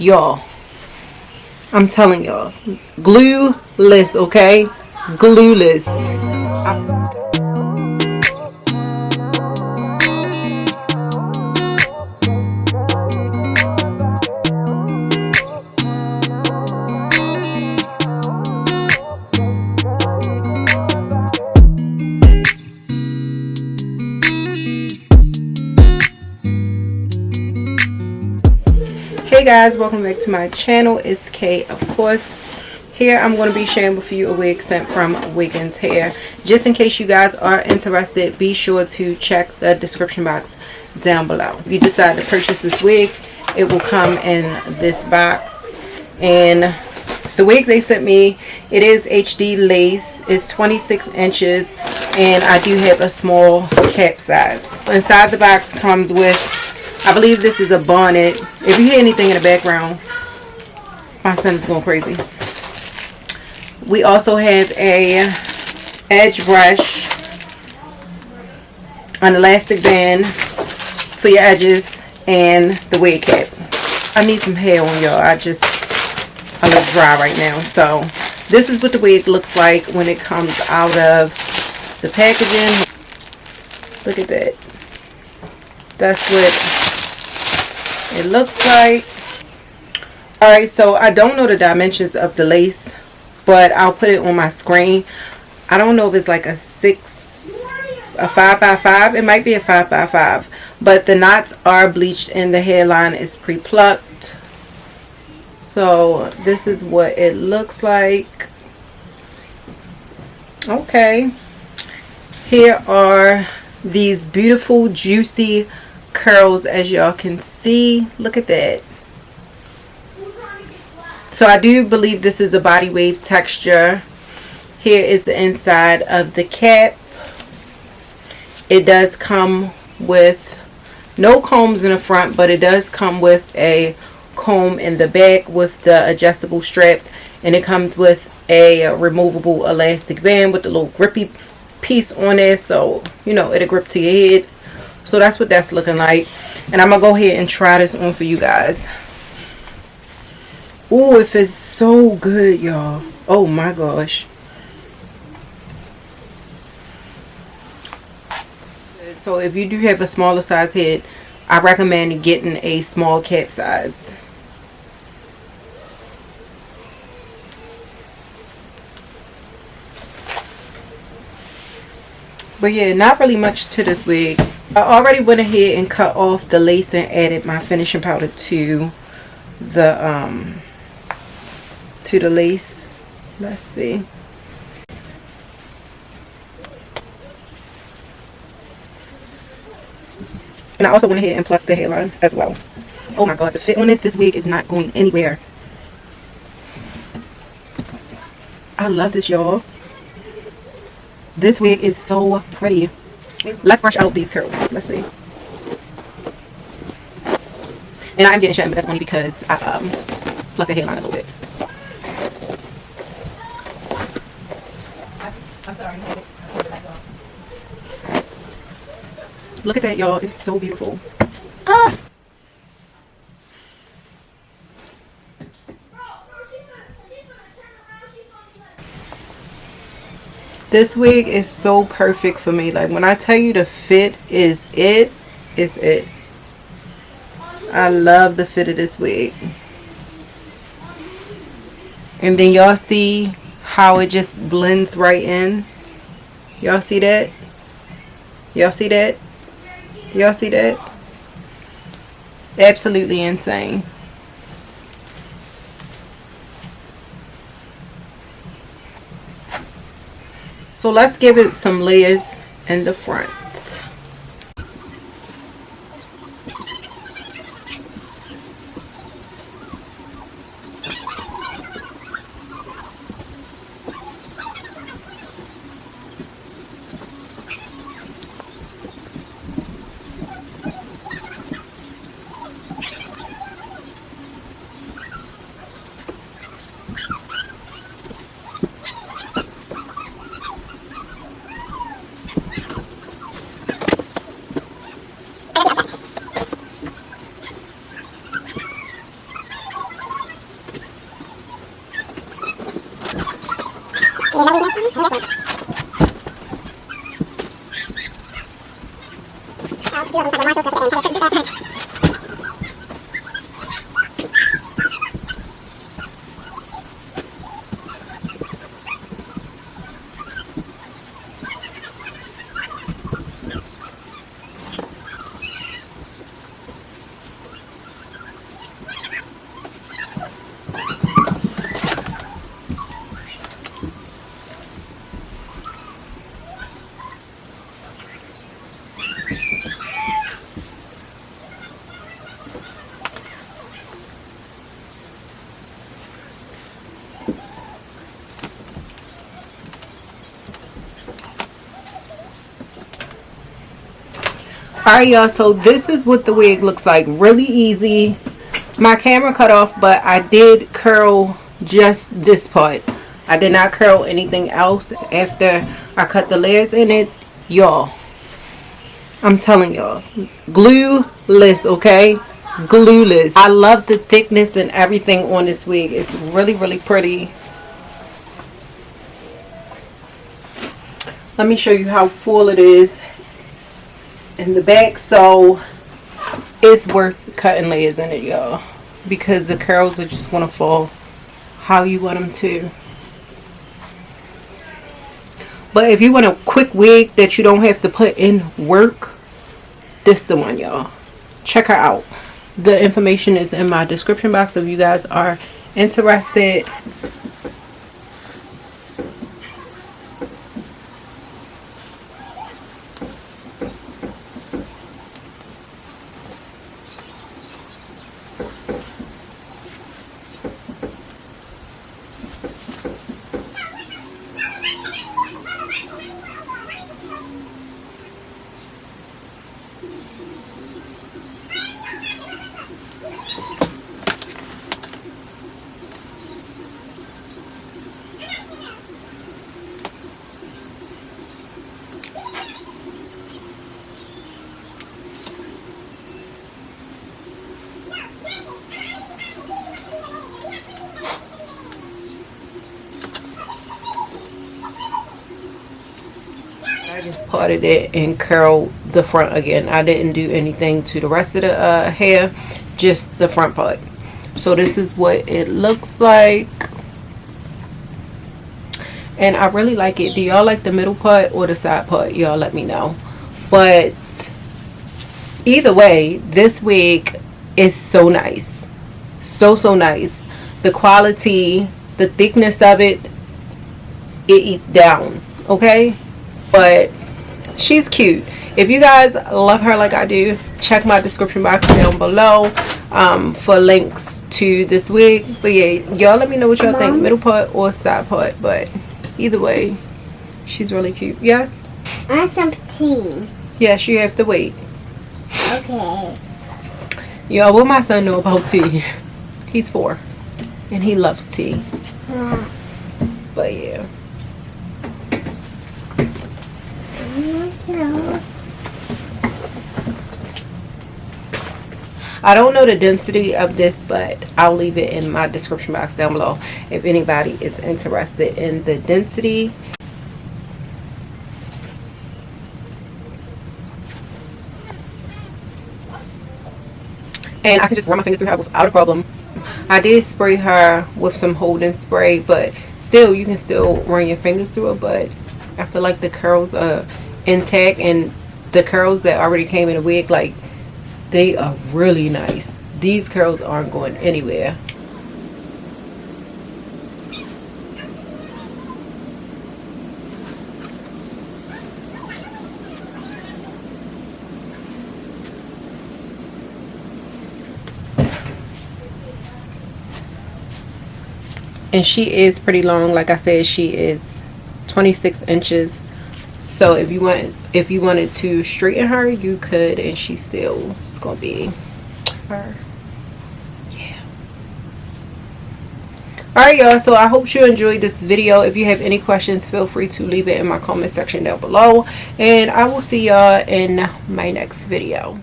Y'all, I'm telling y'all, glueless, okay? Glueless. Hey guys, welcome back to my channel. It's Kay, of course. Here I'm going to be sharing with you a wig sent from Wiggins Hair. Just in case you guys are interested, be sure to check the description box down below. If you decide to purchase this wig, it will come in this box. And the wig they sent me, it is HD lace. It's 26 inches and I do have a small cap size. Inside the box comes with, I believe this is a bonnet. If you hear anything in the background, my son is going crazy. We also have a edge brush, an elastic band for your edges, and the wig cap. I need some hair on y'all. I look dry right now. So this is what the wig looks like when it comes out of the packaging. Look at that. That's what it looks like. Alright, so I don't know the dimensions of the lace, but I'll put it on my screen. I don't know if it's like a 5x5. It might be a 5x5, but the knots are bleached and the hairline is pre-plucked. So this is what it looks like. Okay, here are these beautiful juicy curls, as y'all can see. Look at that. So I do believe this is a body wave texture. Here is the inside of the cap. It does come with no combs in the front, but it does come with a comb in the back with the adjustable straps, and it comes with a removable elastic band with a little grippy piece on there, so you know it'll grip to your head. So that's what that's looking like, and I'm gonna go ahead and try this on for you guys. Ooh, it feels so good, y'all. Oh my gosh. So if you do have a smaller size head, I recommend getting a small cap size. But yeah, not really much to this wig. I already went ahead and cut off the lace and added my finishing powder to the lace. Let's see. And I also went ahead and plucked the hairline as well. Oh my god, the fit on this wig is not going anywhere. I love this, y'all. This wig is so pretty. Let's brush out these curls. Let's see. And I'm getting shut, but that's only because I plucked the hairline a little bit. I'm sorry. Look at that, y'all. It's so beautiful. Ah! This wig is so perfect for me. Like when I tell you the fit is it, it's it. I love the fit of this wig. And then y'all see how it just blends right in. Y'all see that? Y'all see that? Y'all see that? Absolutely insane. So let's give it some layers in the front. Alright y'all, so this is what the wig looks like. Really easy. My camera cut off, but I did curl just this part. I did not curl anything else after I cut the layers in it. Y'all, I'm telling y'all, glueless, okay? Glueless. I love the thickness and everything on this wig. It's really, really pretty. Let me show you how full it is in the back. So it's worth cutting layers in it, y'all, because the curls are just gonna fall how you want them to. But if you want a quick wig that you don't have to put in work, this the one, y'all. Check her out. The information is in my description box if you guys are interested. I just parted it and curled the front again. I didn't do anything to the rest of the hair, just the front part. So this is what it looks like, and I really like it. Do y'all like the middle part or the side part? Y'all let me know. But either way, this wig is so nice, so nice. The quality, the thickness of it, it eats down, okay? But she's cute. If you guys love her like I do, check my description box down below for links to this wig. But yeah, y'all let me know what y'all think, middle part or side part. But either way, she's really cute. Yes? I want some tea. Yes, you have to wait. Okay. Y'all, what my son know about tea? He's 4 and he loves tea. But yeah. I don't know the density of this, but I'll leave it in my description box down below if anybody is interested in the density. And I can just run my fingers through her without a problem. I did spray her with some holding spray, but still, you can still run your fingers through it. But I feel like the curls are intact, and the curls that already came in a wig, like, they are really nice. These curls aren't going anywhere. And she is pretty long. Like I said, she is 26 inches. So if you wanted to straighten her, you could, and she still is gonna be her. Yeah. Alright y'all, so I hope you enjoyed this video. If you have any questions, feel free to leave it in my comment section down below, and I will see y'all in my next video.